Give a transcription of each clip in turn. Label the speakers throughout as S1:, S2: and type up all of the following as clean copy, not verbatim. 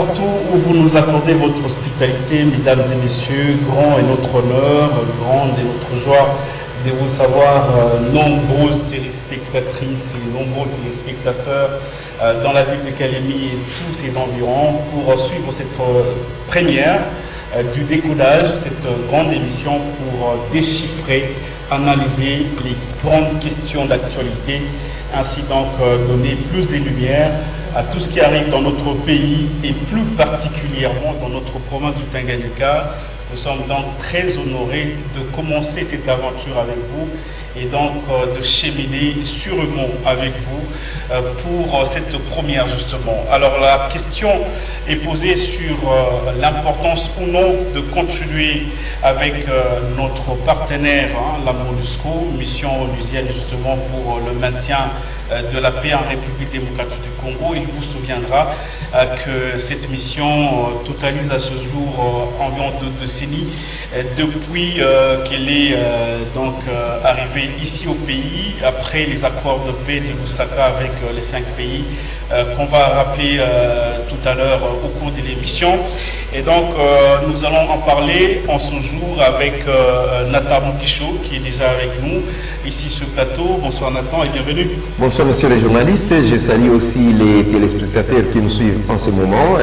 S1: partout où vous nous accordez votre hospitalité, mesdames et messieurs, grand est notre honneur, grande est notre joie de vous savoir nombreuses téléspectatrices et nombreux téléspectateurs dans la ville de Kalemi et tous ses environs pour suivre cette première du décodage, cette grande émission pour déchiffrer, analyser les grandes questions d'actualité, ainsi donc donner plus de lumière à tout ce qui arrive dans notre pays et plus particulièrement dans notre province du Tanganyika. Nous sommes donc très honorés de commencer cette aventure avec vous et donc de cheminer sûrement avec vous pour cette première justement. Alors la question est posée sur l'importance ou non de continuer avec notre partenaire, la MONUSCO, mission onusienne justement pour le maintien de la paix en République démocratique du Congo. Il vous souviendra que cette mission totalise à ce jour environ 2 décennies depuis qu'elle est donc arrivée ici au pays, après les accords de paix de Lusaka avec les 5 pays qu'on va rappeler tout à l'heure au cours de l'émission. Et donc nous allons en parler en ce jour avec Nathan Mukisho qui est déjà avec nous ici sur le plateau. Bonsoir Nathan et bienvenue.
S2: Bonsoir messieurs les journalistes, je salue aussi les téléspectateurs qui nous suivent en ce moment.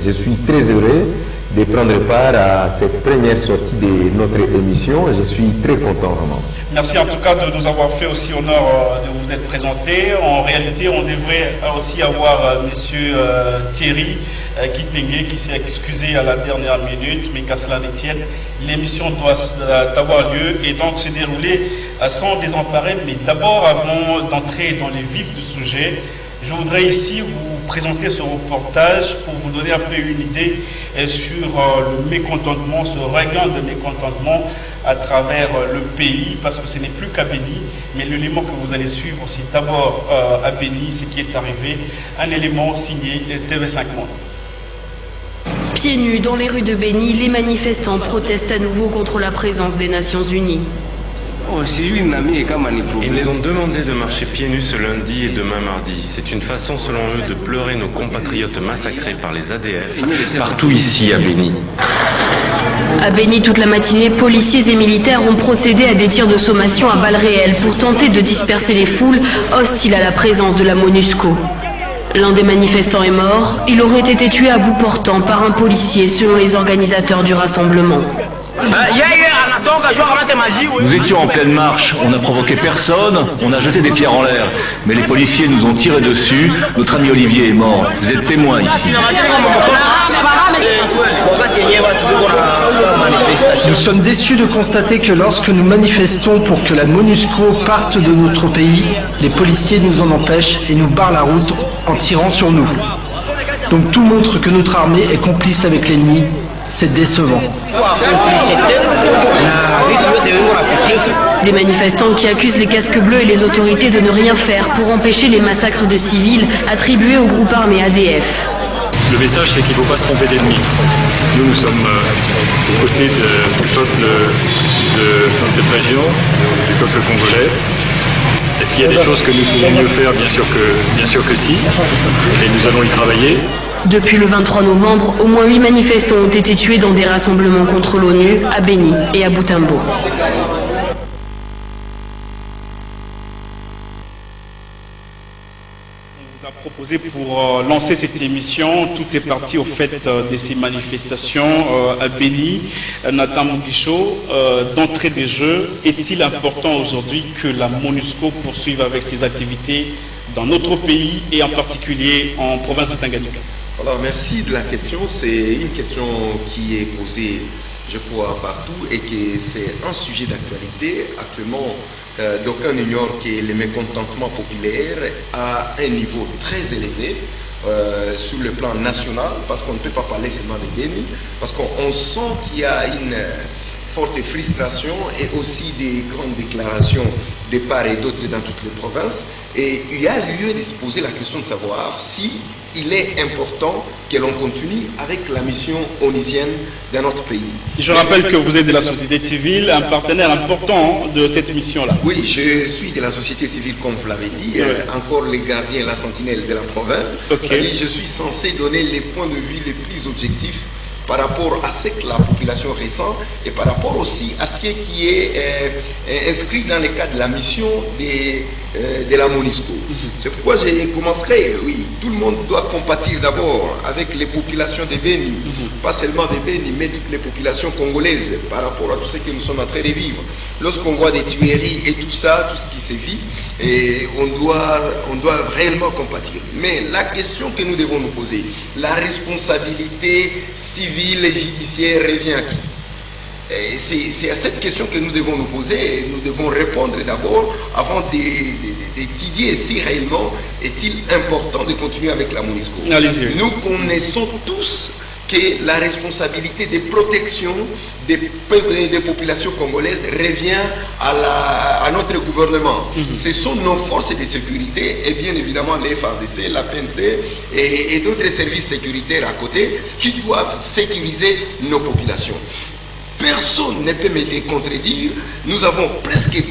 S2: Je suis très heureux de prendre part à cette première sortie de notre émission. Je suis très content vraiment.
S1: Merci en tout cas de nous avoir fait aussi honneur de vous être présenté. En réalité, on devrait aussi avoir monsieur Thierry Kitenge qui s'est excusé à la dernière minute, mais qu'à cela ne tienne, l'émission doit avoir lieu et donc se dérouler sans désemparer. Mais d'abord, avant d'entrer dans les vifs du sujet, je voudrais ici vous présenter ce reportage pour vous donner un peu une idée sur le mécontentement, ce regain de mécontentement à travers le pays, parce que ce n'est plus qu'à Béni, mais l'élément que vous allez suivre, c'est d'abord à Béni, ce qui est arrivé, un élément signé TV5 Monde.
S3: Pieds nus dans les rues de Béni, les manifestants protestent à nouveau contre la présence des Nations Unies.
S4: Ils nous ont demandé de marcher pieds nus ce lundi et demain mardi. C'est une façon, selon eux, de pleurer nos compatriotes massacrés par les ADF, partout ici à Béni.
S3: À Béni, toute la matinée, policiers et militaires ont procédé à des tirs de sommation à balles réelles pour tenter de disperser les foules hostiles à la présence de la MONUSCO. L'un des manifestants est mort. Il aurait été tué à bout portant par un policier, selon les organisateurs du rassemblement.
S5: Nous étions en pleine marche, on n'a provoqué personne, on a jeté des pierres en l'air. Mais les policiers nous ont tiré dessus, notre ami Olivier est mort. Vous êtes témoins ici.
S6: Nous sommes déçus de constater que lorsque nous manifestons pour que la MONUSCO parte de notre pays, les policiers nous en empêchent et nous barrent la route en tirant sur nous. Donc tout montre que notre armée est complice avec l'ennemi. C'est décevant.
S3: Des manifestants qui accusent les casques bleus et les autorités de ne rien faire pour empêcher les massacres de civils attribués au groupe armé ADF.
S7: Le message, c'est qu'il ne faut pas se tromper d'ennemi. Nous sommes aux côtés du peuple de cette région, du peuple congolais. Est-ce qu'il y a des choses que nous pouvons mieux faire? Bien sûr que si, et nous allons y travailler.
S3: Depuis le 23 novembre, au moins 8 manifestants ont été tués dans des rassemblements contre l'ONU à Béni et à Butembo.
S1: On vous a proposé pour lancer cette émission, tout est parti au fait de ces manifestations à Béni. Nathan Mukisho, d'entrée des jeux, est-il important aujourd'hui que la MONUSCO poursuive avec ses activités dans notre pays et en particulier en province de Tanganyika?
S2: Alors merci de la question, c'est une question qui est posée je crois partout et que c'est un sujet d'actualité. Actuellement, d'aucuns ignorent que le mécontentement populaire a un niveau très élevé sur le plan national, parce qu'on ne peut pas parler seulement de Béni, parce qu'on sent qu'il y a une forte frustration et aussi des grandes déclarations de part et d'autre dans toutes les provinces. Et il y a lieu de se poser la question de savoir si il est important que l'on continue avec la mission onusienne dans notre pays.
S1: Je rappelle que vous êtes de la société civile, un partenaire important de cette mission-là.
S2: Oui, je suis de la société civile, comme vous l'avez dit, encore les gardiens, la sentinelle de la province.
S1: Okay.
S2: Et je suis censé donner les points de vue les plus objectifs par rapport à ce que la population ressent et par rapport aussi à ce qui est inscrit dans le cadre de la mission de la MONUSCO. C'est pourquoi je commencerai, oui, tout le monde doit compatir d'abord avec les populations de Beni, pas seulement de Beni, mais toutes les populations congolaises par rapport à tout ce que nous sommes en train de vivre. Lorsqu'on voit des tueries et tout ça, tout ce qui se vit, et on doit réellement compatir. Mais la question que nous devons nous poser, la responsabilité civile et judiciaire revient à qui? C'est à cette question que nous devons nous poser et nous devons répondre d'abord avant d'étudier si réellement est-il important de continuer avec la MONUSCO. Nous connaissons tous que la responsabilité de protection des peuples et des populations congolaises revient à notre gouvernement. Ce sont nos forces de sécurité et bien évidemment les FARDC, la PNC et d'autres services sécuritaires à côté qui doivent sécuriser nos populations. Personne ne peut me les contredire. Nous avons presque 2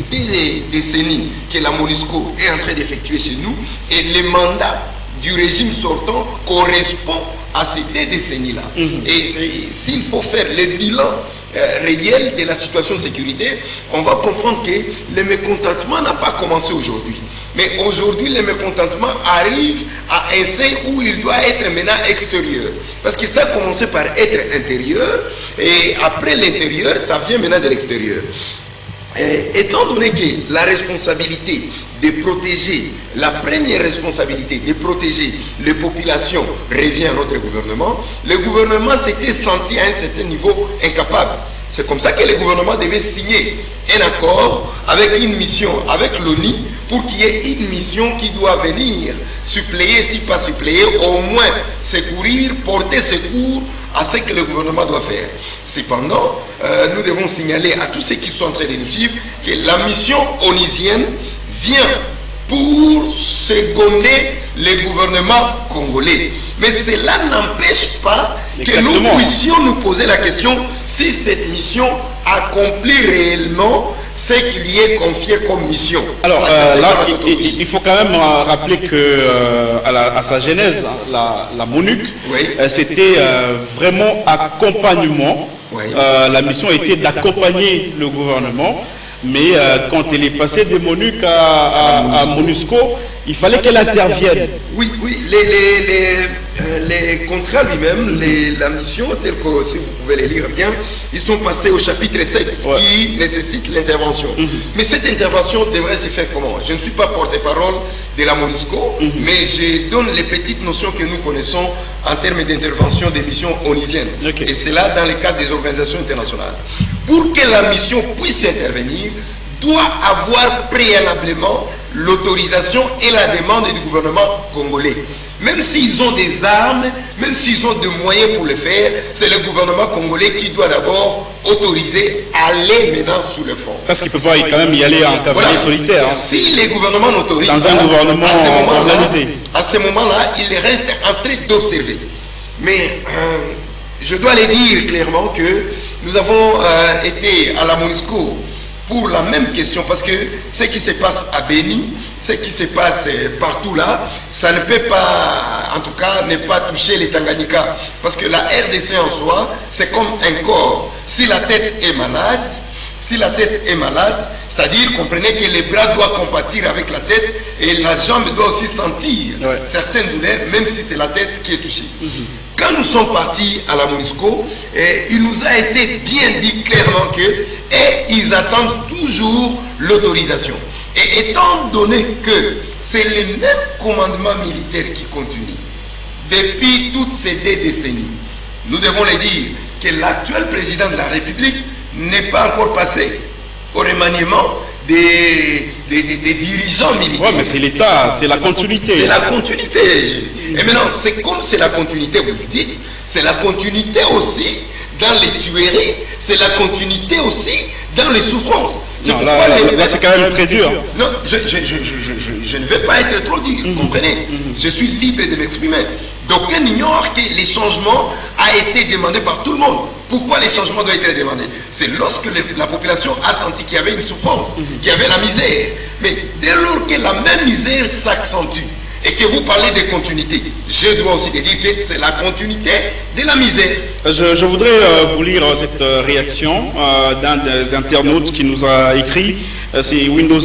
S2: décennies que la MONUSCO est en train d'effectuer chez nous et le mandat du régime sortant correspond à ces 2 décennies-là. Et s'il faut faire le bilan réel de la situation sécuritaire, on va comprendre que le mécontentement n'a pas commencé aujourd'hui. Mais aujourd'hui, le mécontentement arrive à un seuil où il doit être maintenant extérieur. Parce que ça a commencé par être intérieur, et après l'intérieur, ça vient maintenant de l'extérieur. Étant donné que la responsabilité de protéger, la première responsabilité de protéger les populations revient à notre gouvernement, le gouvernement s'était senti à un certain niveau incapable. C'est comme ça que le gouvernement devait signer un accord avec une mission, avec l'ONU, pour qu'il y ait une mission qui doit venir suppléer, si pas suppléer, au moins secourir, porter secours à ce que le gouvernement doit faire. Cependant, nous devons signaler à tous ceux qui sont en train de nous suivre que la mission onusienne vient pour seconder le gouvernement congolais. Mais cela n'empêche pas que nous puissions nous poser la question si cette mission accomplit réellement ce qui lui est confié comme mission.
S1: Alors là, il faut quand même rappeler que à sa genèse, la MONUC, c'était vraiment accompagnement. La mission était d'accompagner le gouvernement. Mais quand elle est passée de MONUC à MONUSCO, il fallait qu'elle intervienne.
S2: Oui, les contrats lui-même, la mission, telle que si vous pouvez les lire bien, ils sont passés au chapitre 7 qui nécessite l'intervention. Mais cette intervention devrait se faire comment? Je ne suis pas porte-parole de la MONUSCO, mais je donne les petites notions que nous connaissons en termes d'intervention des missions onusiennes. Et c'est là dans le cadre des organisations internationales. Pour que la mission puisse intervenir, doit avoir préalablement l'autorisation et la demande du gouvernement congolais. Même s'ils ont des armes, même s'ils ont des moyens pour le faire, c'est le gouvernement congolais qui doit d'abord autoriser aller maintenant sous le front.
S1: Parce qu'il ne peut pas quand même y aller en cavalier solitaire. Hein.
S2: Si les gouvernements n'autorisent
S1: pas, dans un gouvernement organisé,
S2: à ce moment-là, il reste en train d'observer. Mais je dois le dire clairement que nous avons été à la MONUSCO pour la même question, parce que ce qui se passe à Beni, ce qui se passe partout là, ça ne peut pas, en tout cas, ne pas toucher les Tanganyika. Parce que la RDC en soi, c'est comme un corps. Si la tête est malade, c'est-à-dire, comprenez que les bras doivent compatir avec la tête et la jambe doit aussi sentir certaines douleurs, même si c'est la tête qui est touchée. Quand nous sommes partis à la MONUSCO, il nous a été bien dit clairement qu'ils attendent toujours l'autorisation. Et étant donné que c'est le même commandement militaire qui continue depuis toutes ces 2 décennies, nous devons le dire que l'actuel président de la République n'est pas encore passé au remaniement des dirigeants militaires.
S1: Oui, mais c'est l'État, c'est la continuité.
S2: C'est la continuité. Et maintenant, c'est comme c'est la continuité, vous le dites, c'est la continuité aussi dans les tueries, c'est la continuité aussi dans les souffrances.
S1: Non, là, c'est quand même très dur.
S2: Non, je ne vais pas être trop dur, vous comprenez? Je suis libre de m'exprimer. D'aucuns ignorent que les changements a été demandé par tout le monde. Pourquoi les changements doivent être demandés? C'est lorsque la population a senti qu'il y avait une souffrance, qu'il y avait la misère. Mais dès lors que la même misère s'accentue, et que vous parlez de continuité, je dois aussi dire que c'est la continuité de la misère.
S1: Je voudrais vous lire cette réaction d'un des internautes qui nous a écrit, c'est Windows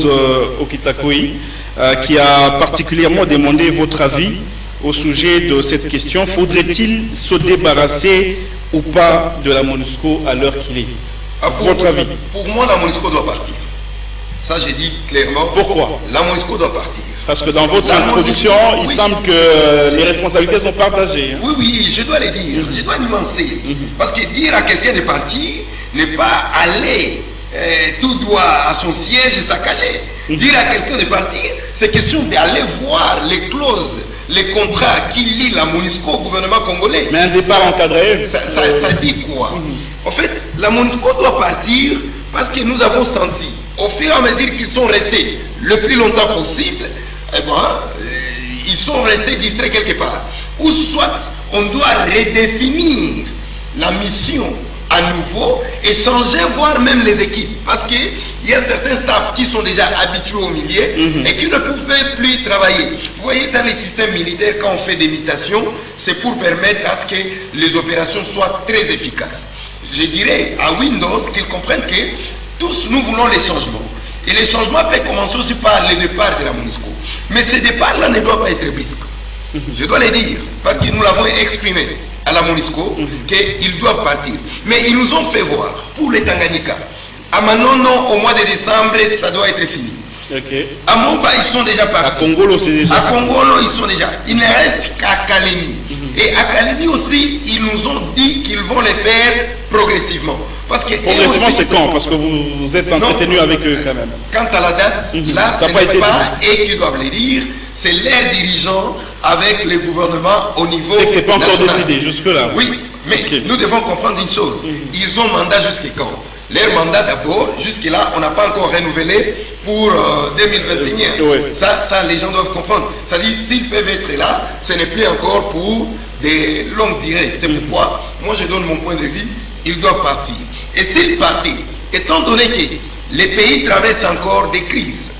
S1: Okitakoi, qui a particulièrement demandé votre avis au sujet de cette question. Faudrait-il se débarrasser ou pas de la MONUSCO à l'heure qu'il est? Votre avis?
S2: Pour moi, la MONUSCO doit partir. Ça, j'ai dit clairement.
S1: Pourquoi?
S2: La MONUSCO doit partir.
S1: Parce que dans votre introduction, il semble que les responsabilités sont partagées. Hein.
S2: Oui, je dois les dire. Je dois nuancer. Parce que dire à quelqu'un de partir n'est pas aller tout droit à son siège et s'accacher. Dire à quelqu'un de partir, c'est question d'aller voir les clauses, les contrats qui lient la MONUSCO au gouvernement congolais.
S1: Mais un départ encadré.
S2: Ça dit quoi? En fait, la MONUSCO doit partir parce que nous avons senti, au fur et à mesure qu'ils sont restés le plus longtemps possible, eh ben, ils sont restés distraits quelque part. Ou soit on doit redéfinir la mission à nouveau et changer, voire même les équipes. Parce qu'il y a certains staffs qui sont déjà habitués au milieu et qui ne pouvaient plus travailler. Vous voyez, dans les systèmes militaires, quand on fait des mutations, c'est pour permettre à ce que les opérations soient très efficaces. Je dirais à Windows qu'ils comprennent que tous nous voulons les changements. Et les changements peuvent commencer aussi par le départ de la MONUSCO. Mais ce départ-là ne doit pas être brusque. Je dois le dire, parce que nous l'avons exprimé à la MONUSCO, qu'ils doivent partir. Mais ils nous ont fait voir, pour les Tanganyika, à Manono, au mois de décembre, ça doit être fini. À Moba, ils sont déjà partis.
S1: À Congolo, c'est déjà.
S2: À Congolo, ils sont déjà. Il ne reste qu'à Kalemi. Et à Kalemi aussi, ils nous ont dit qu'ils vont les faire progressivement. Parce que
S1: progressivement, c'est quand? Parce que vous êtes entretenu avec eux quand même.
S2: Quant à la date, là, ce n'est pas eux qui doivent le dire, c'est leurs dirigeants avec le gouvernement au niveau national.
S1: C'est pas encore décidé jusque-là.
S2: Oui, mais nous devons comprendre une chose. Ils ont mandat jusqu'à quand? Leur mandat d'abord, jusque-là, on n'a pas encore renouvelé pour 2021. Ça, les gens doivent comprendre. C'est-à-dire, s'ils peuvent être là, ce n'est plus encore pour des longues durées. C'est pourquoi, moi je donne mon point de vue, ils doivent partir. Et s'ils partent, étant donné que les pays traversent encore des crises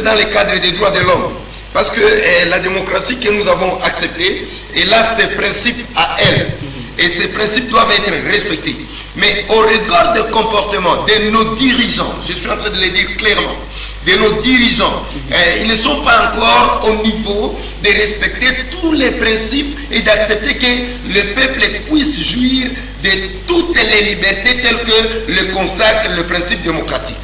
S2: dans le cadre des droits de l'homme, parce que la démocratie que nous avons acceptée, elle a ses principes à elle. Et ces principes doivent être respectés. Mais au regard du comportement de nos dirigeants, je suis en train de le dire clairement, de nos dirigeants, ils ne sont pas encore au niveau de respecter tous les principes et d'accepter que le peuple puisse jouir de toutes les libertés telles que le consacre le principe démocratique.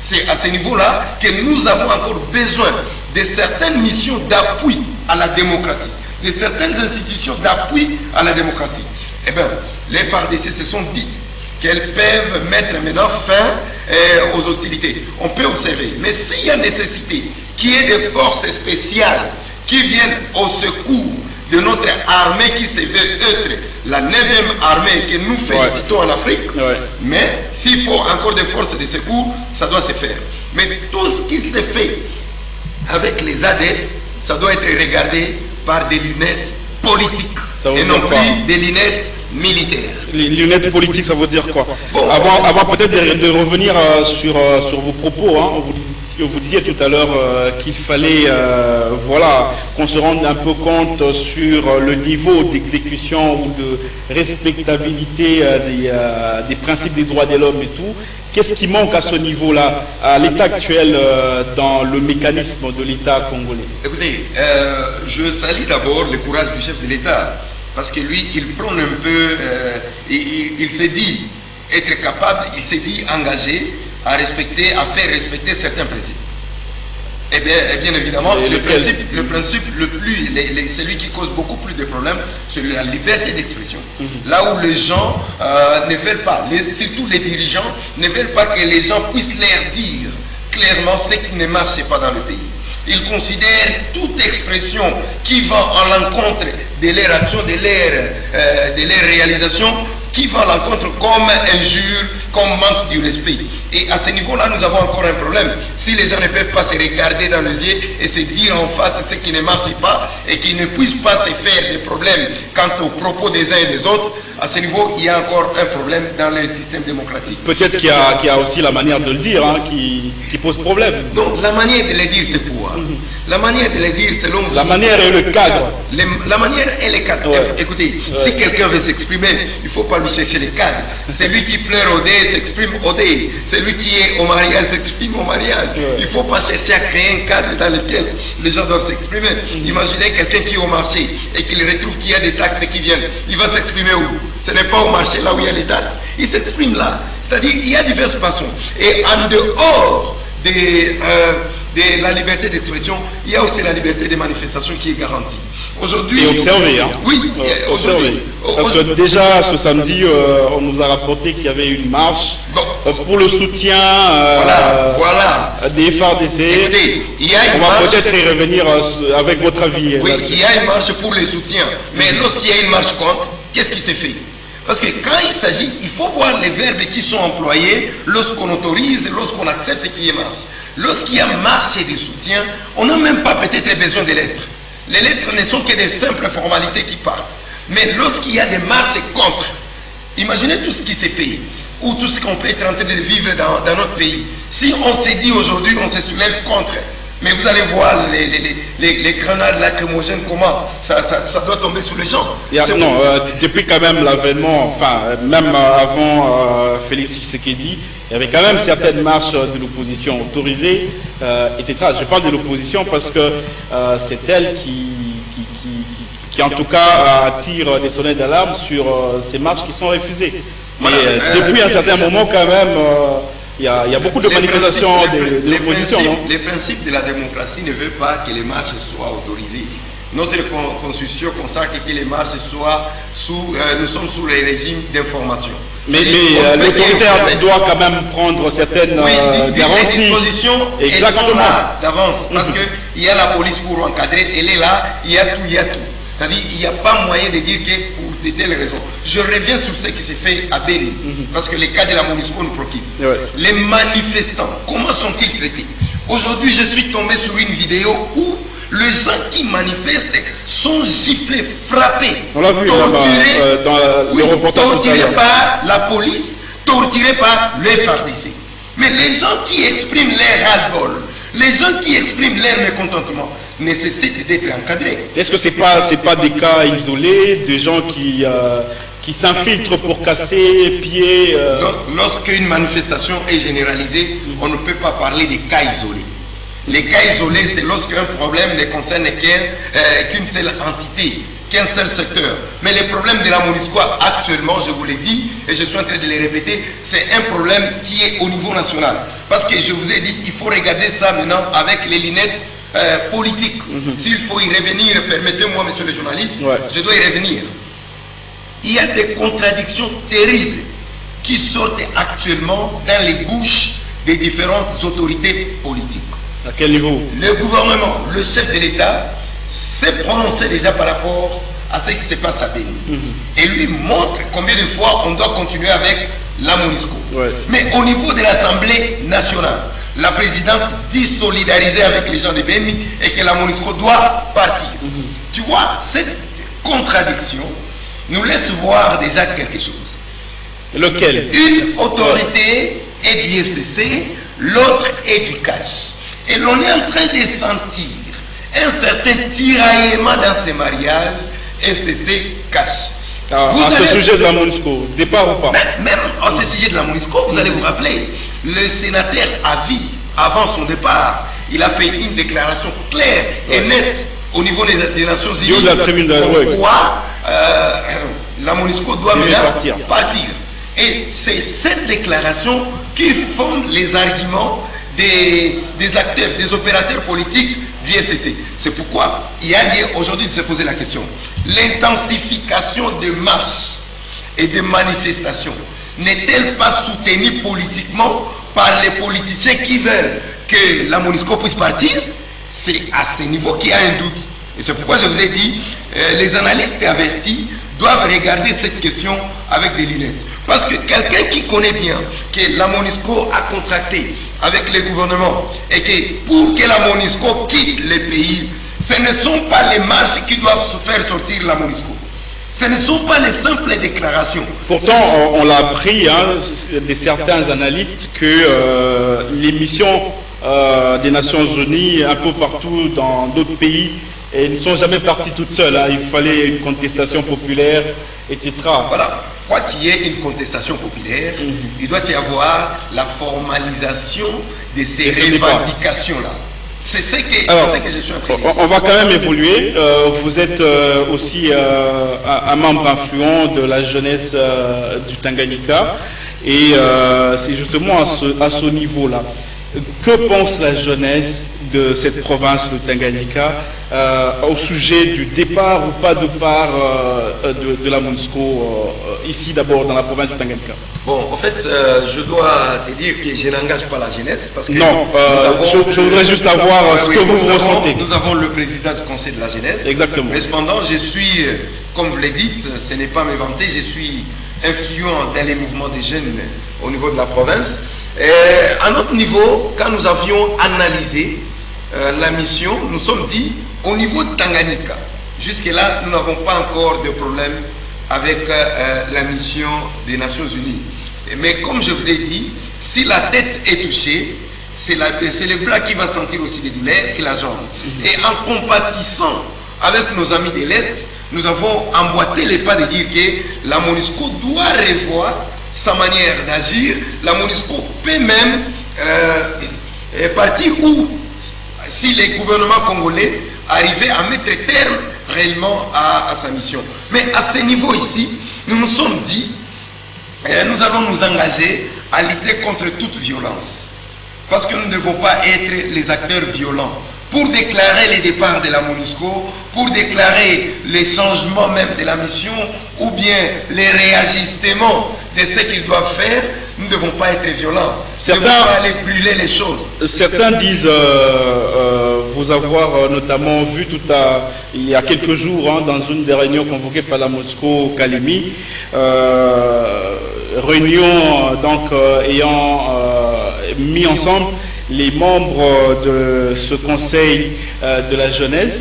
S2: C'est à ce niveau-là que nous avons encore besoin de certaines missions d'appui à la démocratie, de certaines institutions d'appui à la démocratie. Eh bien, les FARDC se sont dit qu'elles peuvent mettre maintenant fin aux hostilités. On peut observer, mais s'il y a nécessité qu'il y ait des forces spéciales qui viennent au secours de notre armée qui se veut être la 9e armée que nous félicitons en Afrique, mais s'il faut encore des forces de secours, ça doit se faire. Mais tout ce qui se fait avec les ADF, ça doit être regardé par des lunettes politiques et non plus des lunettes militaires.
S1: Les lunettes politiques, ça veut dire quoi? Avant peut-être de revenir sur vos propos, hein, vous disiez tout à l'heure qu'il fallait qu'on se rende un peu compte sur le niveau d'exécution ou de respectabilité des principes des droits de l'homme et tout. Qu'est-ce qui manque à ce niveau-là, à l'état actuel dans le mécanisme de l'État congolais?
S2: Écoutez, je salue d'abord le courage du chef de l'État, parce que lui, il prône un peu, il s'est dit être capable, il s'est dit engagé à respecter, à faire respecter certains principes. Et bien évidemment, le principe le plus, celui qui cause beaucoup plus de problèmes, c'est la liberté d'expression. Là où les gens ne veulent pas, surtout les dirigeants, ne veulent pas que les gens puissent leur dire clairement ce qui ne marche pas dans le pays. Ils considèrent toute expression qui va à l'encontre de leur action, de leur réalisation, qui vont à l'encontre comme injure, comme manque du respect. Et à ce niveau-là, nous avons encore un problème. Si les gens ne peuvent pas se regarder dans les yeux et se dire en face ce qui ne marche pas et qui ne puissent pas se faire des problèmes quant aux propos des uns et des autres, à ce niveau, il y a encore un problème dans le système démocratique.
S1: Peut-être qu'il y a aussi la manière de le dire qui pose problème.
S2: Donc la manière de le dire, c'est quoi? La manière de le dire, selon vous...
S1: La manière et le cadre.
S2: La manière et le cadre.
S1: Ouais.
S2: Écoutez, si quelqu'un veut s'exprimer, il ne faut pas lui chercher les cadres. Celui qui pleure au dé s'exprime au dé. Celui qui est au mariage s'exprime au mariage.
S1: Ouais.
S2: Il ne faut pas chercher à créer un cadre dans lequel les gens doivent s'exprimer. Imaginez quelqu'un qui est au marché et qu'il retrouve qu'il y a des taxes qui viennent. Il va s'exprimer où? Ce n'est pas au marché là où il y a les taxes. Il s'exprime là. C'est-à-dire il y a diverses façons. Et en dehors de la liberté d'expression, il y a aussi la liberté de manifestation qui est garantie. Aujourd'hui...
S1: Et observer, hein.
S2: Oui,
S1: observer. Parce que déjà ce samedi, on nous a rapporté qu'il y avait une marche pour le soutien
S2: voilà.
S1: des FARDC.
S2: Écoutez, il y a une
S1: on va
S2: marche...
S1: peut-être y revenir avec votre avis.
S2: Oui, il y a une marche pour le soutien. Mais lorsqu'il y a une marche contre, qu'est-ce qui s'est fait? Parce que quand il s'agit, il faut voir les verbes qui sont employés lorsqu'on autorise, lorsqu'on accepte qu'il y ait marche. Lorsqu'il y a marche et de soutien, on n'a même pas peut-être besoin des lettres. Les lettres ne sont que des simples formalités qui partent. Mais lorsqu'il y a des marches contre, imaginez tout ce qui s'est fait, ou tout ce qu'on peut être en train de vivre dans notre pays. Si on s'est dit aujourd'hui, on se soulève contre, mais vous allez voir les grenades lacrymogènes, comment ça doit tomber sur les gens.
S1: Depuis quand même l'avènement, enfin, même avant Félix Tshisekedi, il y avait quand même certaines marches de l'opposition autorisées, etc. Je parle de l'opposition parce que c'est elle qui en tout cas attire des sonnettes d'alarme sur ces marches qui sont refusées. Mais depuis un certain moment quand même... Il y a beaucoup de manifestations de l'opposition, non?
S2: Les principes de la démocratie ne veulent pas que les marches soient autorisées. Notre constitution consacre que les marches soient nous sommes sous les régimes d'information.
S1: Mais l'autoritaire doit quand même prendre certaines garanties.
S2: Exactement. D'avance, parce qu'il y a la police pour encadrer, elle est là, il y a tout. C'est-à-dire qu'il n'y a pas moyen de dire que pour de telles raisons. Je reviens sur ce qui s'est fait à Béni, parce que les cas de la MONUSCO nous préoccupent. Ouais. Les manifestants, comment sont-ils traités? Aujourd'hui, je suis tombé sur une vidéo où les gens qui manifestent sont giflés, frappés, torturés, torturés par la police, torturés par les FARDC. Mais les gens qui expriment leur ras-le-bol, les gens qui expriment leur mécontentement, nécessitent d'être encadrés.
S1: Est-ce que c'est pas des cas isolés, des gens qui s'infiltrent pour casser, piller
S2: Lorsqu'une manifestation est généralisée, on ne peut pas parler des cas isolés. Les cas isolés, c'est lorsqu'un problème ne concerne qu'une seule entité, qu'un seul secteur. Mais les problèmes de la MONUSCO actuellement, je vous l'ai dit, et je suis en train de les répéter, c'est un problème qui est au niveau national. Parce que je vous ai dit, il faut regarder ça maintenant avec les lunettes politiques. S'il faut y revenir, permettez-moi, monsieur le journaliste, je dois y revenir. Il y a des contradictions terribles qui sortent actuellement dans les bouches des différentes autorités politiques.
S1: À quel niveau?
S2: Le gouvernement, le chef de l'État, s'est prononcé déjà par rapport à ce qui se passe à Béni. Et lui montre combien de fois on doit continuer avec la MONUSCO. Mais au niveau de l'Assemblée nationale, la présidente dit solidariser avec les gens de Béni et que la MONUSCO doit partir. Tu vois, cette contradiction nous laisse voir déjà quelque chose.
S1: Lequel?
S2: Une autorité est du FCC, l'autre est du CACH. Et l'on est en train de sentir un certain tiraillement dans ces mariages FCC-CACH.
S1: À ce sujet de la MONUSCO, départ ou pas?
S2: Même à ce sujet de la MONUSCO, vous allez vous rappeler, le sénateur Avi, avant son départ, il a fait une déclaration claire et nette au niveau des Nations Unies. Pourquoi la MONUSCO doit maintenant partir. Et c'est cette déclaration qui fonde les arguments des acteurs, des opérateurs politiques du FCC. C'est pourquoi il y a lieu aujourd'hui de se poser la question. L'intensification des marches et des manifestations n'est-elle pas soutenue politiquement par les politiciens qui veulent que la MONUSCO puisse partir? C'est à ce niveau qu'il y a un doute. Et c'est pourquoi je vous ai dit, les analystes avertis doivent regarder cette question avec des lunettes. Parce que quelqu'un qui connaît bien que la MONUSCO a contracté avec les gouvernements et que pour que la MONUSCO quitte le pays, ce ne sont pas les marches qui doivent faire sortir la MONUSCO. Ce ne sont pas les simples déclarations.
S1: Pourtant, on l'a appris de certains analystes que les missions des Nations Unies, un peu partout dans d'autres pays, elles ne sont jamais parties toutes seules. Il fallait une contestation populaire, etc.
S2: Voilà. Quoi qu'il y ait une contestation populaire, il doit y avoir la formalisation de ces revendications-là. C'est ce que je suis en train de dire.
S1: On va quand même évoluer. Vous êtes aussi un membre influent de la jeunesse du Tanganyika. Et c'est justement à ce niveau-là. Que pense la jeunesse de cette province de Tanganyika au sujet du départ ou pas de départ de la MONUSCO ici d'abord dans la province du Tanganyika?
S2: Bon, en fait, je dois te dire que je n'engage pas la jeunesse parce que
S1: non, je voudrais juste savoir ce que vous ressentez.
S2: Nous avons le président du conseil de la jeunesse.
S1: Exactement.
S2: Mais cependant, je suis, comme vous l'avez dit, ce n'est pas me vanter, je suis influent dans les mouvements des jeunes au niveau de la province. À notre niveau, quand nous avions analysé la mission, nous sommes dit au niveau de Tanganyika, jusque-là, nous n'avons pas encore de problème avec la mission des Nations Unies. Mais comme je vous ai dit, si la tête est touchée, c'est le bras qui va sentir aussi les douleurs et la jambe. Et en compatissant avec nos amis de l'Est, nous avons emboîté les pas de dire que la MONUSCO doit revoir sa manière d'agir. La MONUSCO peut même partir où, si les gouvernements congolais arrivaient à mettre terme réellement à sa mission. Mais à ce niveau ici, nous nous sommes dit, nous allons nous engager à lutter contre toute violence. Parce que nous ne devons pas être les acteurs violents. Pour déclarer le départ de la MONUSCO, pour déclarer les changements même de la mission, ou bien les réajustements de ce qu'ils doivent faire, nous ne devons pas être violents. Nous ne devons pas aller brûler les choses.
S1: Certains disent vous avoir notamment vu il y a quelques jours dans une des réunions convoquées par la MONUSCO Kalemi, réunion donc ayant mis ensemble les membres de ce conseil de la jeunesse.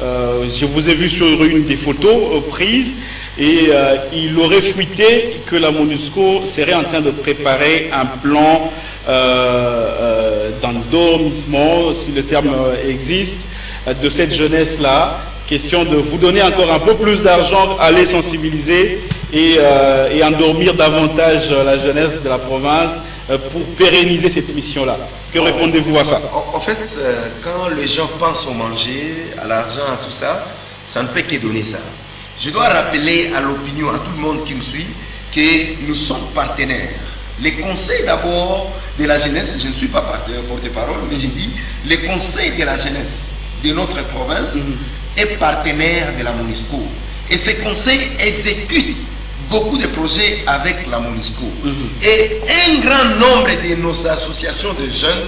S1: Je vous ai vu sur une des photos prises et il aurait fuité que la MONUSCO serait en train de préparer un plan d'endormissement, si le terme existe, de cette jeunesse-là. Question de vous donner encore un peu plus d'argent, aller sensibiliser et endormir davantage la jeunesse de la province pour pérenniser cette mission-là. Que répondez-vous à ça?
S2: En fait, quand les gens pensent au manger, à l'argent, à tout ça, ça ne peut que donner ça. Je dois rappeler à l'opinion, à tout le monde qui me suit, que nous sommes partenaires. Les conseils d'abord de la jeunesse, je ne suis pas porte-parole, mais j'ai dit, les conseils de la jeunesse de notre province est partenaire de la MONUSCO. Et ces conseils exécutent beaucoup de projets avec la MONUSCO. Et un grand nombre de nos associations de jeunes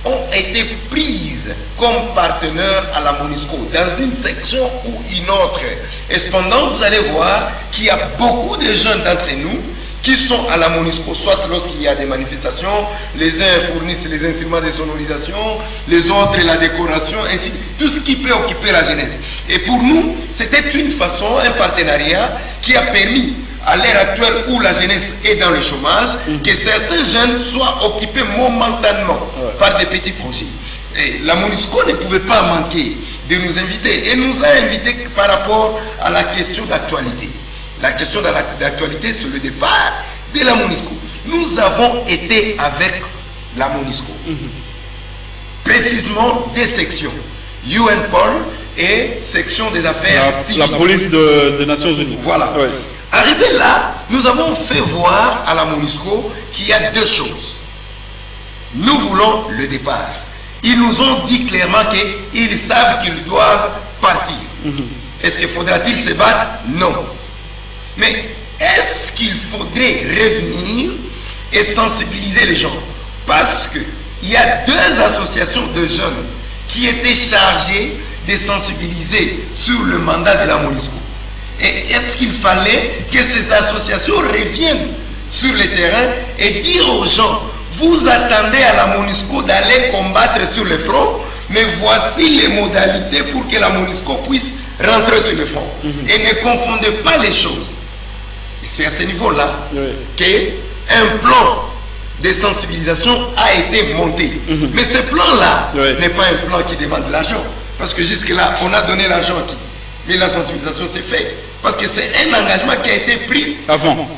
S2: ont été prises comme partenaires à la MONUSCO dans une section ou une autre. Et cependant, vous allez voir qu'il y a beaucoup de jeunes d'entre nous qui sont à la MONUSCO, soit lorsqu'il y a des manifestations, les uns fournissent les instruments de sonorisation, les autres la décoration, ainsi tout ce qui peut occuper la jeunesse. Et pour nous, c'était une façon, un partenariat qui a permis à l'heure actuelle où la jeunesse est dans le chômage, que certains jeunes soient occupés momentanément par des petits projets. Et la MONUSCO ne pouvait pas manquer de nous inviter, et nous a invités par rapport à la question d'actualité. La question d'actualité, c'est le départ de la MONUSCO. Nous avons été avec la MONUSCO. Précisément deux sections. UNPOL et section des affaires civiles.
S1: La police des Nations Unies.
S2: Voilà. Ouais. Arrivé là, nous avons fait voir à la MONUSCO qu'il y a deux choses. Nous voulons le départ. Ils nous ont dit clairement qu'ils savent qu'ils doivent partir. Est-ce qu'il faudra-t-il se battre? Non. Mais est-ce qu'il faudrait revenir et sensibiliser les gens? Parce qu'il y a deux associations de jeunes qui étaient chargées de sensibiliser sur le mandat de la MONUSCO. Et est-ce qu'il fallait que ces associations reviennent sur le terrain et dire aux gens, vous attendez à la MONUSCO d'aller combattre sur le front, mais voici les modalités pour que la MONUSCO puisse rentrer sur le front. Et ne confondez pas les choses. C'est à ce niveau-là qu'un plan de sensibilisation a été monté. Mais ce plan-là n'est pas un plan qui demande de l'argent. Parce que jusque-là, on a donné l'argent qui. Mais la sensibilisation s'est faite. Parce que c'est un engagement qui a été pris avant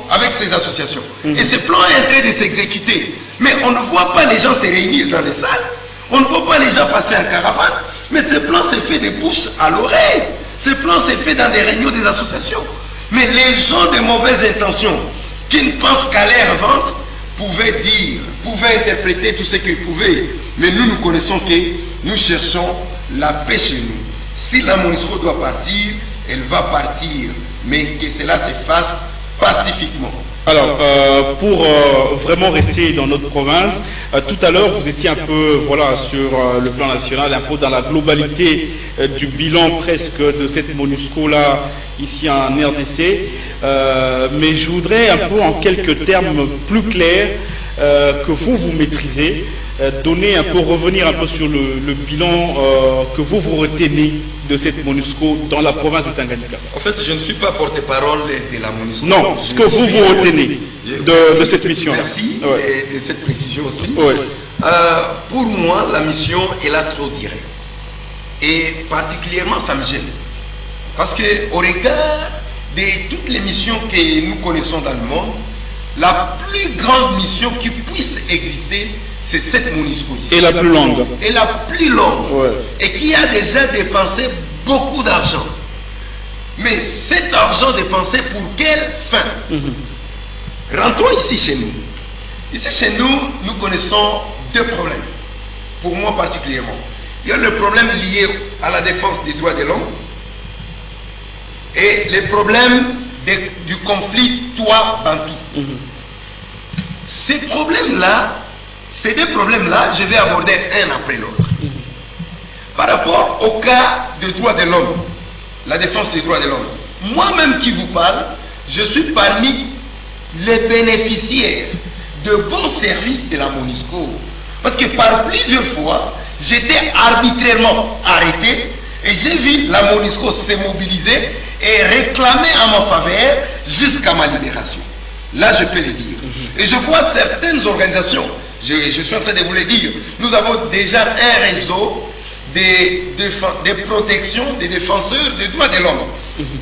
S2: avec ces associations. Et ce plan est en train de s'exécuter. Mais on ne voit pas les gens se réunir dans les salles. On ne voit pas les gens passer en caravane. Mais ce plan s'est fait de bouche à l'oreille. Ce plan s'est fait dans des réunions des associations. Mais les gens de mauvaises intentions qui ne pensent qu'à leur ventre pouvaient dire, pouvaient interpréter tout ce qu'ils pouvaient. Mais nous connaissons que nous cherchons la paix chez nous. Si la MONUSCO doit partir, elle va partir. Mais que cela se fasse pacifiquement.
S1: Alors, pour vraiment rester dans notre province, tout à l'heure vous étiez un peu sur le plan national, un peu dans la globalité du bilan presque de cette MONUSCO-là ici en RDC, mais je voudrais un peu en quelques termes plus clairs que vous maîtrisez, revenir un peu sur le bilan que vous retenez de cette MONUSCO dans la province de Tanganyika.
S2: En fait, je ne suis pas porte-parole de la MONUSCO.
S1: Non, ce que vous retenez de cette mission.
S2: Merci de cette précision aussi. Pour moi, la mission est là trop directe. Et particulièrement, ça me gêne. Parce qu'au regard de toutes les missions que nous connaissons dans le monde, la plus grande mission qui puisse exister, c'est cette MONUSCO ici.
S1: Et la plus longue.
S2: Et la plus longue. Et qui a déjà dépensé beaucoup d'argent. Mais cet argent dépensé pour quelle fin? Rentrons ici chez nous. Ici chez nous, nous connaissons deux problèmes. Pour moi particulièrement. Il y a le problème lié à la défense des droits de l'homme et le problème du conflit Touat-Bantou. Ces problèmes-là, ces deux problèmes-là, je vais aborder un après l'autre. Par rapport au cas des droits de l'homme, la défense des droits de l'homme, moi-même qui vous parle, je suis parmi les bénéficiaires de bons services de la MONUSCO. Parce que par plusieurs fois, j'étais arbitrairement arrêté et j'ai vu la MONUSCO se mobiliser et réclamer en ma faveur jusqu'à ma libération. Là, je peux le dire. Et je vois certaines organisations, je suis en train de vous le dire, nous avons déjà un réseau de protection des défenseurs des droits de l'homme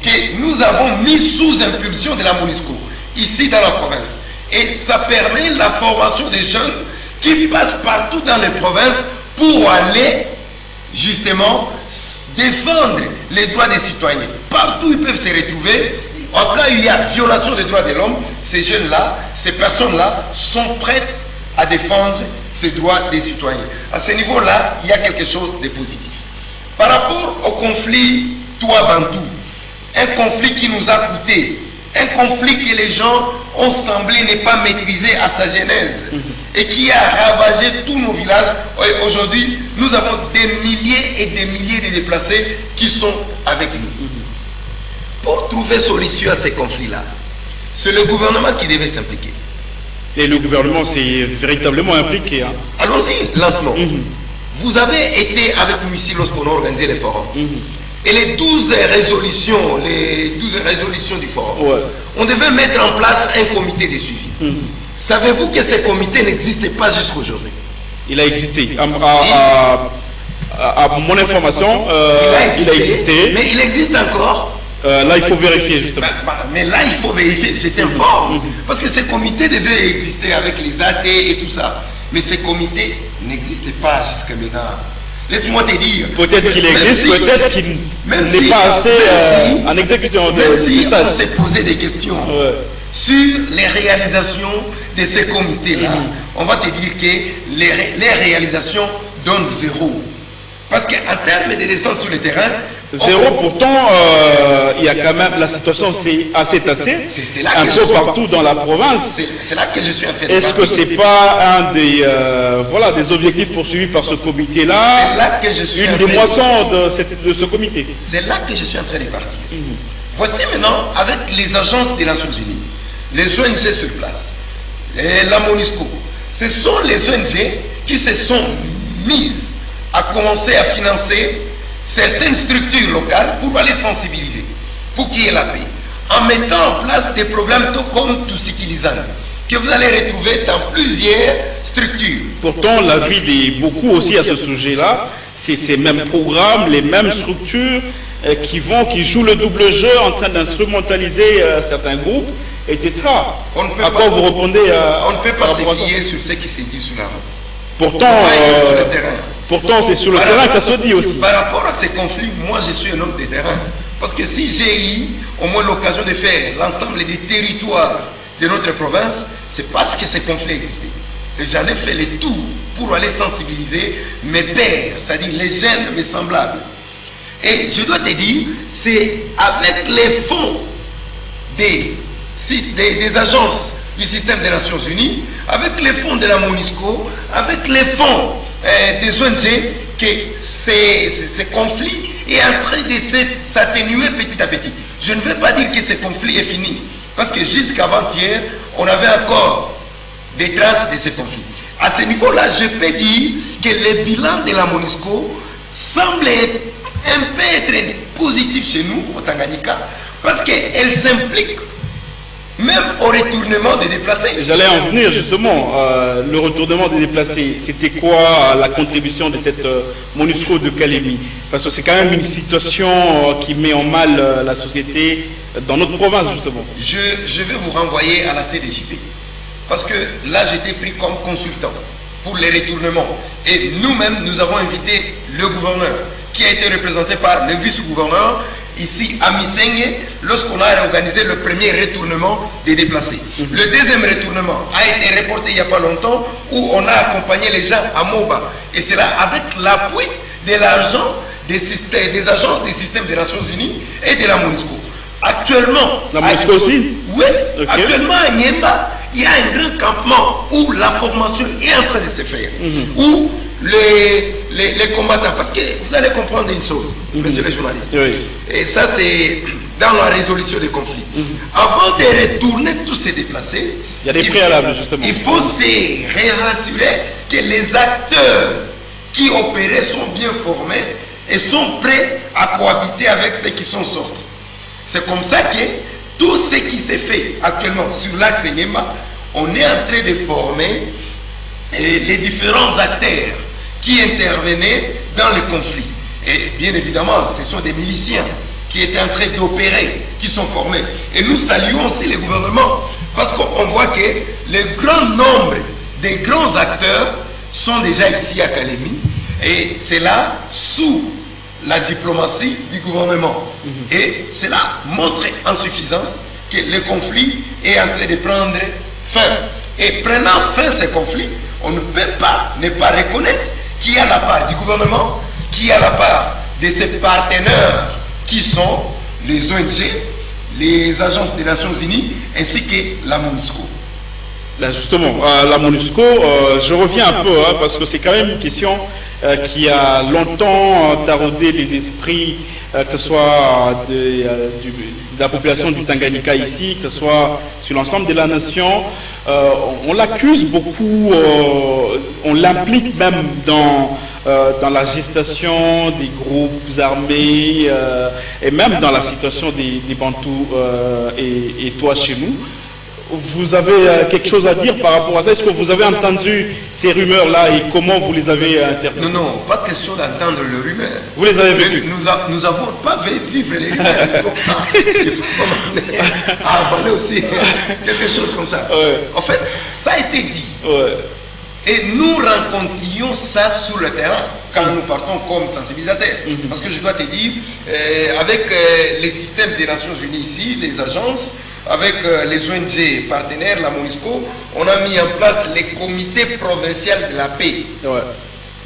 S2: que nous avons mis sous impulsion de la MONUSCO, ici dans la province. Et ça permet la formation des jeunes qui passent partout dans les provinces pour aller justement défendre les droits des citoyens. Partout ils peuvent se retrouver. En cas où il y a violation des droits de l'homme, ces jeunes-là, ces personnes-là sont prêtes à défendre ces droits des citoyens. À ce niveau-là, il y a quelque chose de positif. Par rapport au conflit Touat-Bantou, un conflit qui nous a coûté, un conflit que les gens ont semblé ne pas maîtriser à sa genèse et qui a ravagé tous nos villages. Aujourd'hui, nous avons des milliers et des milliers de déplacés qui sont avec nous. Pour trouver solution à ces conflits-là, c'est le gouvernement qui devait s'impliquer.
S1: Et le gouvernement s'est véritablement impliqué.
S2: Allons-y lentement. Vous avez été avec nous ici lorsqu'on a organisé les forums. Et les 12 résolutions du forum, on devait mettre en place un comité de suivi. Savez-vous que ce comité n'existait pas jusqu'à aujourd'hui?
S1: Il a existé. À mon information, il a existé.
S2: Mais il existe encore.
S1: Là, il faut vérifier justement.
S2: Mais là, il faut vérifier. Je t'informe. Parce que ce comité devait exister avec les AT et tout ça. Mais ce comité n'existe pas jusqu'à maintenant. Laisse-moi te dire.
S1: Peut-être qu'il existe, peut-être qu'il n'est pas assez en exécution.
S2: Même si on s'est posé des questions sur les réalisations de ces comités-là, on va te dire que les réalisations donnent zéro. Parce qu'en termes de descente sur le terrain,
S1: zéro, pourtant, il y a quand même, la situation c'est assez tassée, un peu partout dans la province.
S2: C'est là que je suis en fait.
S1: Est-ce que c'est pas un des objectifs poursuivis par ce comité-là, une des moissons de ce comité?
S2: C'est là que je suis en train de partir. Voici maintenant, avec les agences des Nations Unies, les ONG sur place, et la MONUSCO, ce sont les ONG qui se sont mises à commencer à financer certaines structures locales pour aller sensibiliser, pour qu'il y ait la paix, en mettant en place des programmes comme Tusikilizana, que vous allez retrouver dans plusieurs structures.
S1: Pourtant, l'avis de beaucoup aussi à ce sujet-là, c'est ces mêmes programmes, les mêmes structures qui jouent le double jeu en train d'instrumentaliser certains groupes, etc. À quoi vous répondez
S2: on ne peut pas se fier sur ce qui se dit sur la route.
S1: Pourtant, c'est sur le terrain que ça se dit aussi.
S2: Par rapport à ces conflits, moi je suis un homme de terrain. Parce que si j'ai eu au moins l'occasion de faire l'ensemble des territoires de notre province, c'est parce que ces conflits existaient. Et j'en ai fait le tout pour aller sensibiliser mes pairs, c'est-à-dire les jeunes, mes semblables. Et je dois te dire, c'est avec les fonds des agences du système des Nations Unies, avec les fonds de la MONUSCO, avec les fonds des ONG, que ce conflit est en train de s'atténuer petit à petit. Je ne veux pas dire que ce conflit est fini, parce que jusqu'avant-hier, on avait encore des traces de ce conflit. À ce niveau-là, je peux dire que le bilan de la MONUSCO semble un peu être positif chez nous, au Tanganyika, parce qu'elle s'implique même au retournement des déplacés.
S1: J'allais en venir justement, le retournement des déplacés, c'était quoi la contribution de cette MONUSCO de Kalemi? Parce que c'est quand même une situation qui met en mal la société dans notre province justement.
S2: Je vais vous renvoyer à la CDJP, parce que là j'étais pris comme consultant pour les retournements. Et nous-mêmes, nous avons invité le gouverneur, qui a été représenté par le vice-gouverneur, ici à Missengue, lorsqu'on a organisé le premier retournement des déplacés. Le deuxième retournement a été reporté il n'y a pas longtemps, où on a accompagné les gens à Moba. Et c'est là avec l'appui de l'argent des agences des systèmes des Nations Unies et de la MONUSCO. Actuellement,
S1: la MONUSCO aussi?
S2: Oui, okay. Actuellement à Niemba, il y a un grand campement où la formation est en train de se faire, où les combattants, parce que vous allez comprendre une chose, monsieur le journaliste, et ça c'est dans la résolution des conflits. Avant de retourner tous ces déplacés,
S1: il y a des préalables justement.
S2: Il faut se rassurer que les acteurs qui opéraient sont bien formés et sont prêts à cohabiter avec ceux qui sont sortis. C'est comme ça que tout ce qui s'est fait actuellement sur l'axe Niemba, on est en train de former les différents acteurs qui intervenaient dans le conflit. Et bien évidemment, ce sont des miliciens qui étaient en train d'opérer, qui sont formés. Et nous saluons aussi les gouvernements, parce qu'on voit que le grand nombre des grands acteurs sont déjà ici à Kalemi, et c'est là sous la diplomatie du gouvernement. Et cela montre en suffisance que le conflit est en train de prendre fin. Et prenant fin ce conflit, on ne peut pas ne pas reconnaître qu'il y a la part du gouvernement, qu'il y a la part de ses partenaires qui sont les ONG, les agences des Nations Unies, ainsi que la MONUSCO.
S1: Là justement, la MONUSCO, je reviens un peu, parce que c'est quand même une question qui a longtemps taraudé les esprits, que ce soit de la population du Tanganyika ici, que ce soit sur l'ensemble de la nation. On l'accuse beaucoup, on l'implique même dans la gestation des groupes armés et même dans la situation des Bantous et toi chez nous. Vous avez quelque chose à dire par rapport à ça? Est-ce que vous avez entendu ces rumeurs-là et comment vous les avez interprétées?
S2: Non, pas question d'entendre les rumeurs.
S1: Vous les avez vécues?
S2: Nous n'avons pas vu vivre les rumeurs. Il faut pas m'amener à avaler aussi quelque chose comme ça. En fait, ça a été dit. Et nous rencontrions ça sur le terrain quand nous partons comme sensibilisateurs. Parce que je dois te dire, avec les systèmes des Nations Unies ici, les agences, avec les ONG partenaires, la MONUSCO, on a mis en place les comités provinciaux de la paix.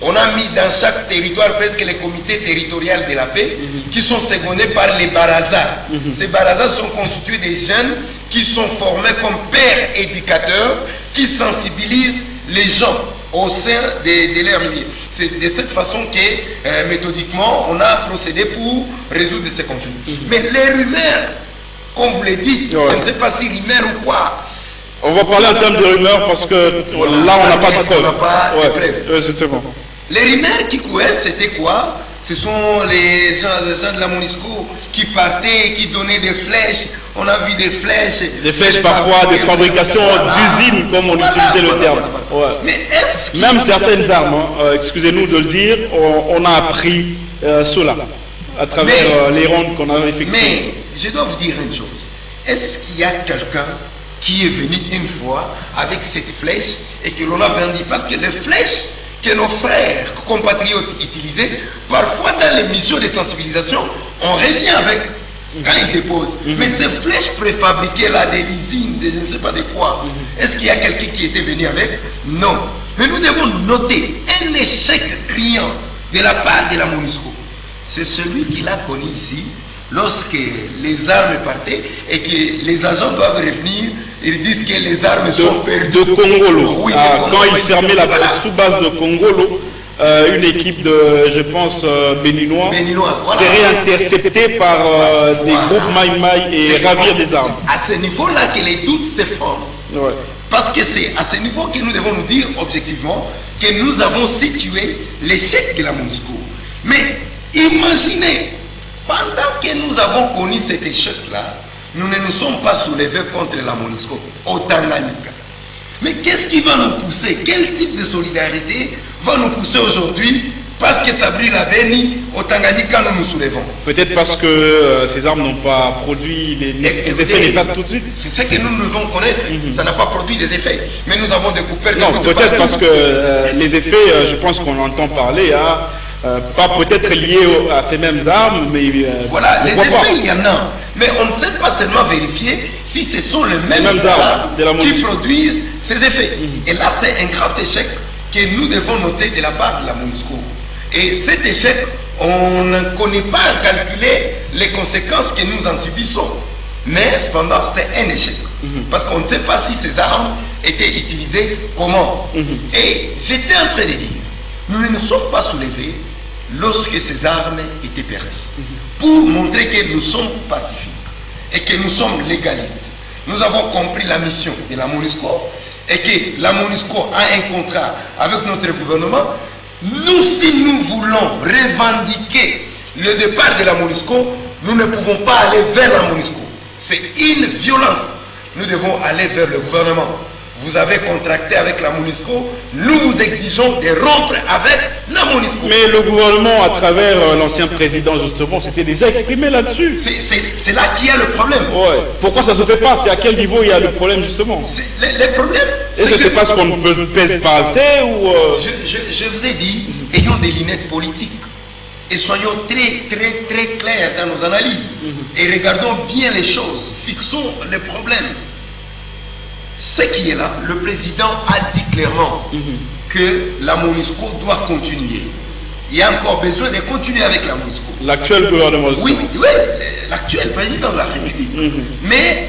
S2: On a mis dans chaque territoire presque les comités territoriaux de la paix qui sont secondés par les barazas. Ces barazas sont constitués des jeunes qui sont formés comme pères éducateurs qui sensibilisent les gens au sein de leur milieu. C'est de cette façon que, méthodiquement, on a procédé pour résoudre ces conflits. Mais les rumeurs, comme vous le dites, je ne sais pas si rumeurs ou quoi.
S1: On va parler en termes de rumeurs parce que là, on n'a pas de preuves.
S2: On n'a pas de preuves.
S1: Justement.
S2: Les rumeurs qui couraient, c'était quoi? Ce sont les gens de la MONUSCO qui partaient, qui donnaient des flèches. On a vu des flèches.
S1: Des flèches parfois, des fabrications d'usines, comme on utilisait le terme.
S2: Mais est-ce
S1: même certaines armes, excusez-nous de le dire, on a appris cela à travers les rondes qu'on a effectuées.
S2: Mais je dois vous dire une chose. Est-ce qu'il y a quelqu'un qui est venu une fois avec cette flèche et que l'on a brandi? Parce que les flèches que nos frères compatriotes utilisaient, parfois dans les missions de sensibilisation, on revient avec quand ils déposent. Mais ces flèches préfabriquées là, des lysines, de je ne sais pas de quoi, est-ce qu'il y a quelqu'un qui était venu avec? Non. Mais nous devons noter un échec criant de la part de la MONUSCO. C'est celui qui l'a connu ici, lorsque les armes partaient et que les agents doivent revenir. Ils disent que les armes sont perdues.
S1: De Congolo.
S2: Oui,
S1: quand ils fermaient la sous-base de Congolo, une équipe de, je pense, béninois, serait interceptée par des groupes Maï-Maï et ravir des armes.
S2: À ce niveau-là que les doutes se forment. Parce que c'est à ce niveau que nous devons nous dire objectivement que nous avons situé l'échec de la MONUSCO. Mais imaginez, pendant que nous avons connu cet échec-là, nous ne nous sommes pas soulevés contre la MONUSCO au Tanganyika. Mais qu'est-ce qui va nous pousser? Quel type de solidarité va nous pousser aujourd'hui? Parce que Sabri Laveni, au Tanganyika, nous nous soulevons.
S1: Peut-être parce que ces armes n'ont pas produit les effets néfastes tout de suite.
S2: C'est ce que nous devons connaître. Ça n'a pas produit des effets. Mais nous avons découpé...
S1: Non, peut-être parce que les effets, je pense qu'on entend parler à... pas peut-être liés à ces mêmes armes, mais
S2: voilà, les effets, il y en a. Mais on ne sait pas seulement vérifier si ce sont les mêmes armes qui produisent ces effets. Et là, c'est un grand échec que nous devons noter de la part de la MONUSCO. Et cet échec, on ne connaît pas à calculer les conséquences que nous en subissons. Mais cependant, c'est un échec. Parce qu'on ne sait pas si ces armes étaient utilisées comment. Et j'étais en train de dire, nous ne nous sommes pas soulevés lorsque ces armes étaient perdues. Pour montrer que nous sommes pacifiques et que nous sommes légalistes. Nous avons compris la mission de la MONUSCO et que la MONUSCO a un contrat avec notre gouvernement. Nous, si nous voulons revendiquer le départ de la MONUSCO, nous ne pouvons pas aller vers la MONUSCO. C'est une violence. Nous devons aller vers le gouvernement. Vous avez contracté avec la MONUSCO, nous vous exigeons de rompre avec la MONUSCO.
S1: Mais le gouvernement, à travers l'ancien président, justement, s'était déjà exprimé là-dessus.
S2: C'est là qu'il y a le problème.
S1: Pourquoi ça ne se fait pas? C'est à quel niveau il y a le problème, justement?
S2: Le problème,
S1: est-ce que c'est parce qu'on ne pèse pas assez ou
S2: je vous ai dit, ayons des lunettes politiques. Et soyons très clairs dans nos analyses. Et regardons bien les choses. Fixons les problèmes. Ce qui est là, le président a dit clairement que la MONUSCO doit continuer. Il y a encore besoin de continuer avec la MONUSCO.
S1: L'actuel gouvernement.
S2: Oui, l'actuel président de la République. Mais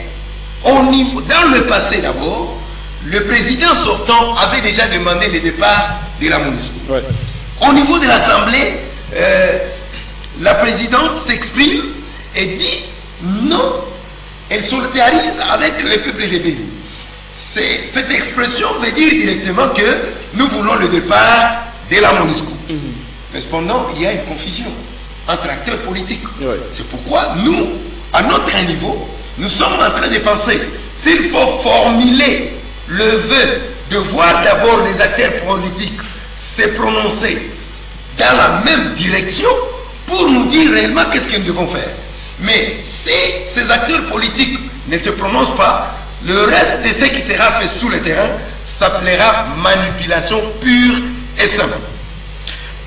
S2: dans le passé d'abord, le président sortant avait déjà demandé le départ de la MONUSCO. Au niveau de l'Assemblée, la présidente s'exprime et dit non, elle solidarise avec le peuple de Bénin. Cette expression veut dire directement que nous voulons le départ de la MONUSCO. Mais cependant, il y a une confusion entre acteurs politiques. C'est pourquoi nous, à notre niveau, nous sommes en train de penser s'il faut formuler le vœu de voir d'abord les acteurs politiques se prononcer dans la même direction pour nous dire réellement qu'est-ce que nous devons faire. Mais si ces acteurs politiques ne se prononcent pas, le reste de ce qui sera fait sous le terrain s'appellera manipulation pure et simple.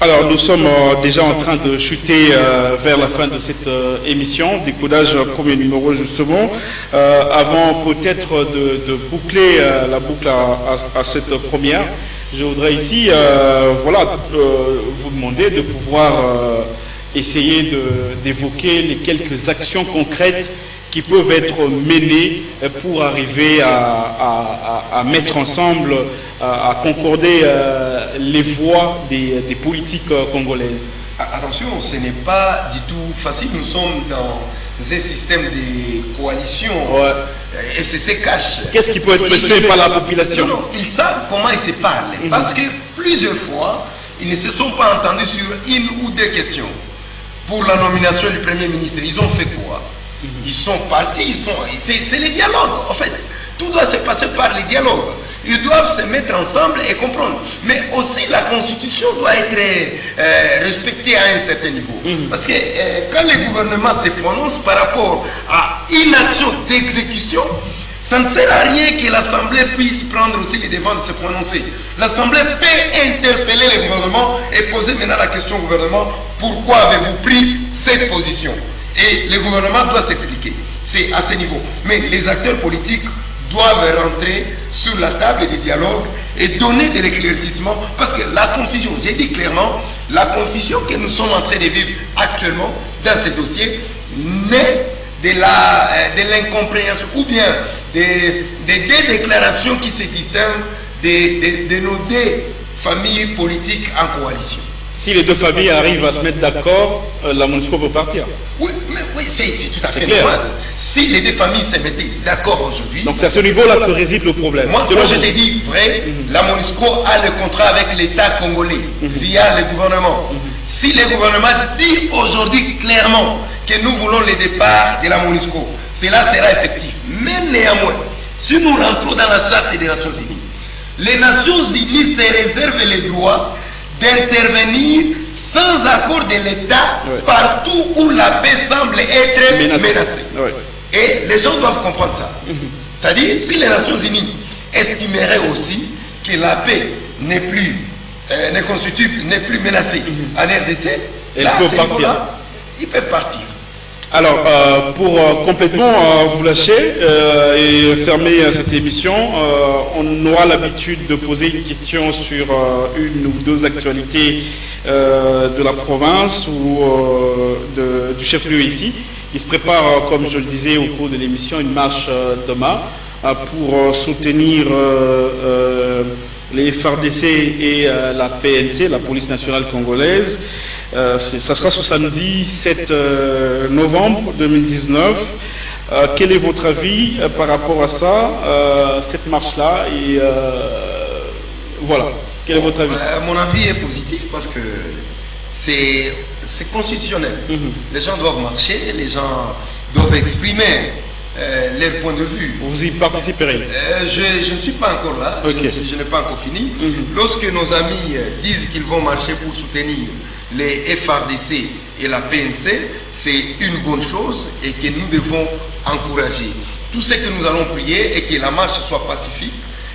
S1: Alors nous sommes déjà en train de chuter vers la fin de cette émission, décodage premier numéro justement. Avant peut-être de boucler la boucle à cette première, je voudrais ici vous demander de pouvoir essayer d'évoquer les quelques actions concrètes qui peuvent être menées pour arriver à mettre ensemble, à concorder les voix des politiques congolaises?
S2: Attention, ce n'est pas du tout facile. Nous sommes dans un système de coalition.
S1: Ouais.
S2: FCC cache.
S1: Qu'est-ce qui peut être fait par la population?
S2: Non, ils savent comment ils se parlent. Parce que plusieurs fois, ils ne se sont pas entendus sur une ou deux questions. Pour la nomination du Premier ministre, ils ont fait quoi? Ils sont partis, c'est les dialogues en fait. Tout doit se passer par les dialogues. Ils doivent se mettre ensemble et comprendre. Mais aussi la constitution doit être respectée à un certain niveau. Parce que quand le gouvernement se prononce par rapport à une action d'exécution, ça ne sert à rien que l'Assemblée puisse prendre aussi les devants de se prononcer. L'Assemblée peut interpeller le gouvernement et poser maintenant la question au gouvernement: pourquoi avez-vous pris cette position? Et le gouvernement doit s'expliquer. C'est à ce niveau. Mais les acteurs politiques doivent rentrer sur la table du dialogue et donner de l'éclaircissement, parce que la confusion, j'ai dit clairement, la confusion que nous sommes en train de vivre actuellement dans ce dossier naît de l'incompréhension ou bien des deux déclarations qui se distinguent de nos deux familles politiques en coalition.
S1: Si les deux familles arrivent à se mettre d'accord, la MONUSCO peut partir.
S2: Oui, c'est tout à fait normal. Si les deux familles se mettaient d'accord aujourd'hui...
S1: Donc c'est à ce niveau-là que réside le problème.
S2: Moi je te dis vrai, la MONUSCO a le contrat avec l'État congolais via le gouvernement. Si le gouvernement dit aujourd'hui clairement que nous voulons le départ de la MONUSCO, cela sera effectif. Mais néanmoins, si nous rentrons dans la charte des Nations Unies, les Nations Unies se réservent le droit d'intervenir sans accord de l'État partout où la paix semble être menacée. Et les gens doivent comprendre ça. C'est-à-dire, si les Nations Unies estimeraient aussi que la paix n'est plus menacée en RDC, là, ils peuvent partir.
S1: Alors, pour complètement vous lâcher et fermer cette émission, on aura l'habitude de poser une question sur une ou deux actualités de la province ou du chef-lieu ici. Il se prépare, comme je le disais au cours de l'émission, une marche demain pour soutenir les FARDC et la PNC, la Police nationale congolaise. Ça sera ce samedi 7 novembre 2019. Quel est votre avis par rapport à ça, cette marche-là, et voilà, quel est votre avis?
S2: Mon avis est positif parce que c'est constitutionnel. Les gens doivent marcher, les gens doivent exprimer leur point de vue.
S1: Vous y participerez?
S2: Je ne suis pas encore là, je n'ai pas encore fini. Lorsque nos amis disent qu'ils vont marcher pour soutenir les FARDC et la PNC, c'est une bonne chose et que nous devons encourager. Tout ce que nous allons prier est que la marche soit pacifique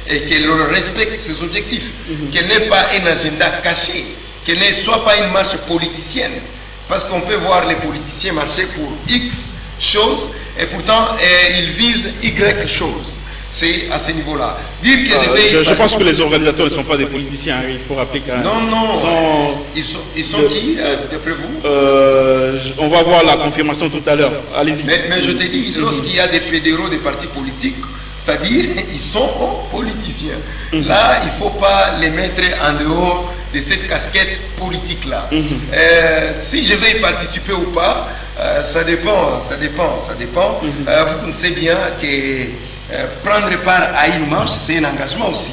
S2: et qu'elle respecte ses objectifs, qu'elle n'ait pas un agenda caché, qu'elle ne soit pas une marche politicienne, parce qu'on peut voir les politiciens marcher pour X choses et pourtant ils visent Y choses. C'est à ce niveau-là. Dire que
S1: je pense que les organisateurs ne sont pas des politiciens, il faut rappeler quand même.
S2: Non. Ils sont qui, d'après vous?
S1: On va voir la confirmation tout à l'heure. Allez-y.
S2: Mais je te dis, lorsqu'il y a des fédéraux des partis politiques, c'est-à-dire ils sont politiciens. Là, il ne faut pas les mettre en dehors de cette casquette politique-là. Si je vais y participer ou pas, ça dépend. Vous connaissez bien que prendre part à une marche, c'est un engagement aussi.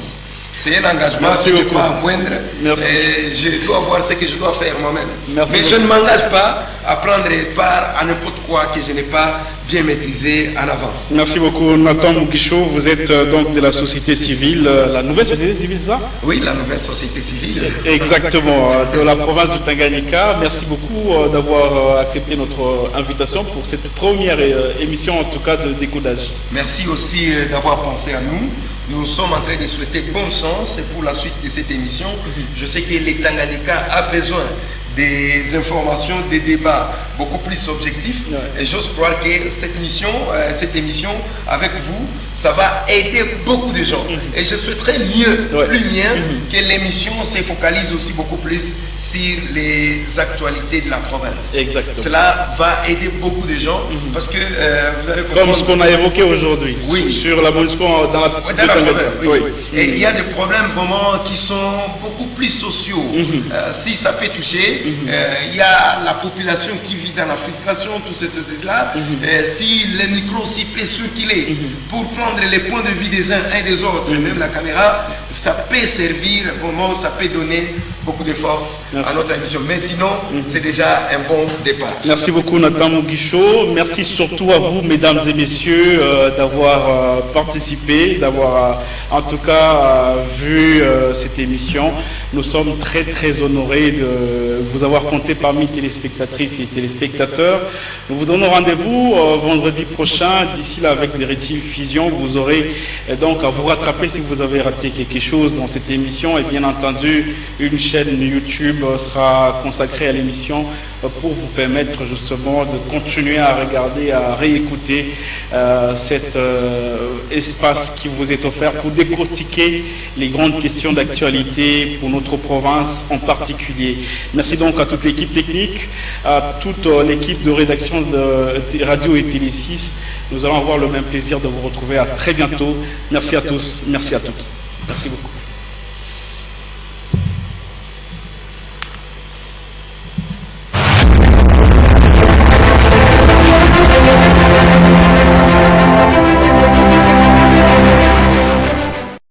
S2: C'est un engagement qui n'est pas moindre. Je dois voir ce que je dois faire moi-même. Mais je ne m'engage pas à prendre part à n'importe quoi que je n'ai pas bien maîtrisé en avance.
S1: Merci beaucoup, Nathan Mugisho. Vous êtes donc de la société civile, la nouvelle société civile, ça?
S2: Oui, la nouvelle société civile.
S1: Exactement, de la province du Tanganyika. Merci beaucoup d'avoir accepté notre invitation pour cette première émission, en tout cas, de décodage.
S2: Merci aussi d'avoir pensé à nous. Nous sommes en train de souhaiter bonne chance pour la suite de cette émission. Je sais que les Tanganyika a besoin des informations, des débats beaucoup plus objectifs. Et j'ose croire que cette émission, avec vous, ça va aider beaucoup de gens. Et je souhaiterais plus bien que l'émission se focalise aussi beaucoup plus sur les actualités de la province.
S1: Exactement.
S2: Cela va aider beaucoup de gens parce que vous allez comprendre.
S1: Comme ce qu'on a évoqué aujourd'hui.
S2: Oui.
S1: Sur la MONUSCO dans la
S2: province. Oui. Et il y a des problèmes vraiment qui sont beaucoup plus sociaux. Si ça peut toucher, il y a la population qui vit dans la frustration, tout ceci-là. Si le micro aussi peut circuler pour prendre les points de vue des uns et des autres, même la caméra, ça peut servir, vraiment, ça peut donner beaucoup de force à notre émission. Mais sinon, c'est déjà un bon départ.
S1: Merci beaucoup, Nathan Mugisho. Merci surtout à vous, mesdames et messieurs, d'avoir participé, d'avoir en tout cas vu cette émission. Nous sommes très très honorés de vous avoir compté parmi téléspectatrices et téléspectateurs. Nous vous donnons rendez-vous vendredi prochain. D'ici là, avec les rediffusions, vous aurez donc à vous rattraper si vous avez raté quelque chose dans cette émission. Et bien entendu, une chaîne YouTube sera consacrée à l'émission pour vous permettre justement de continuer à regarder, à réécouter cet espace qui vous est offert pour décortiquer les grandes questions d'actualité pour notre province en particulier. Merci donc à toute l'équipe technique, à toute l'équipe de rédaction de Radio et Télé 6. Nous allons avoir le même plaisir de vous retrouver à très bientôt. Merci à tous, merci à toutes. Merci beaucoup.